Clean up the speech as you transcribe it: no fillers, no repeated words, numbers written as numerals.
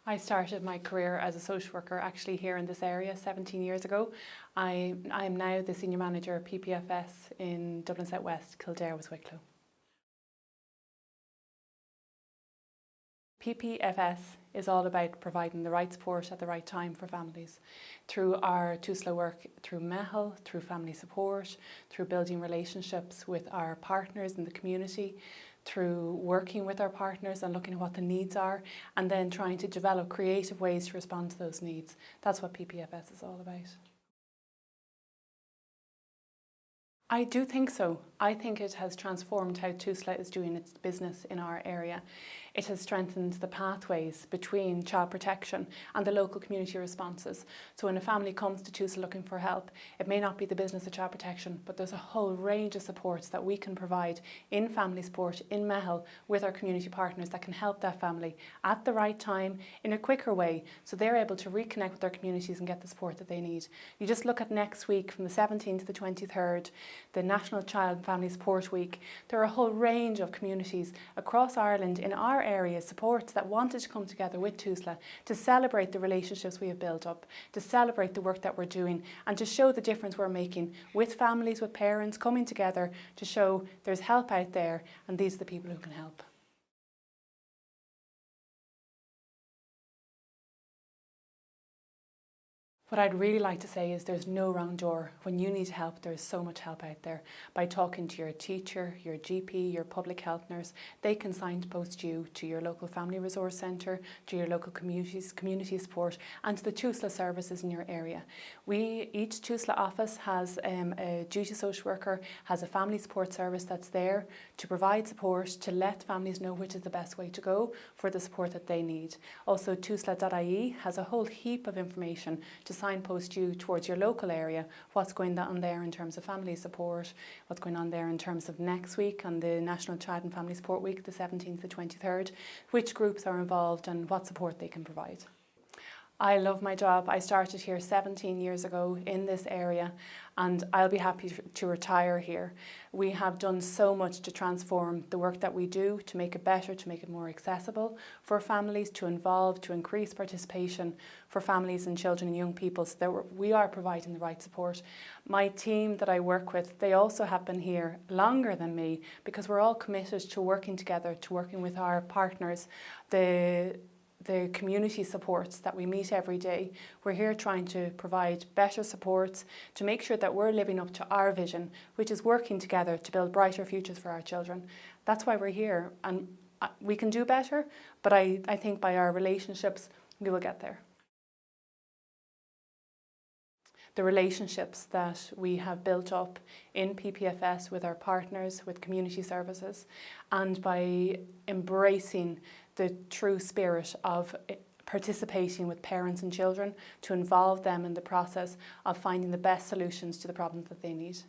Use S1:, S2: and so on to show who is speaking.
S1: I started my career as a social worker actually here in this area 17 years ago. I am now the Senior Manager of PPFS in Dublin South West, Kildare with Wicklow. PPFS is all about providing the right support at the right time for families. Through our Tusla work, through MEHL, through family support, through building relationships with our partners in the community, through working with our partners and looking at what the needs are, and then trying to develop creative ways to respond to those needs. That's what PPFS is all about. I do think so. I think it has transformed how Tusla is doing its business in our area. It has strengthened the pathways between child protection and the local community responses. So when a family comes to Tusla looking for help, it may not be the business of child protection, but there's a whole range of supports that we can provide in family support, in MEHL, with our community partners that can help that family at the right time in a quicker way, so they're able to reconnect with their communities and get the support that they need. You just look at next week from the 17th to the 23rd, the National Child and Family Support Week. There are a whole range of communities across Ireland in our area, supports that wanted to come together with Tusla to celebrate the relationships we have built up, to celebrate the work that we're doing, and to show the difference we're making with families, with parents coming together to show there's help out there and these are the people who can help. What I'd really like to say is there's no wrong door. When you need help, there's so much help out there. By talking to your teacher, your GP, your public health nurse, they can signpost you to your local family resource centre, to your local community support, and to the Tusla services in your area. Each Tusla office has a duty social worker, has a family support service that's there to provide support, to let families know which is the best way to go for the support that they need. Also, tusla.ie has a whole heap of information to signpost you towards your local area, what's going on there in terms of family support, what's going on there in terms of next week on the National Child and Family Support Week, the 17th to 23rd, which groups are involved and what support they can provide. I love my job. I started here 17 years ago in this area and I'll be happy to retire here. We have done so much to transform the work that we do, to make it better, to make it more accessible for families, to involve, to increase participation for families and children and young people so that we are providing the right support. My team that I work with, they also have been here longer than me because we're all committed to working together, to working with our partners. The community supports that we meet every day. We're here trying to provide better supports to make sure that we're living up to our vision, which is working together to build brighter futures for our children. That's why we're here, and we can do better, but I think by our relationships we will get there. The relationships that we have built up in PPFS with our partners, with community services, and by embracing the true spirit of participating with parents and children to involve them in the process of finding the best solutions to the problems that they need.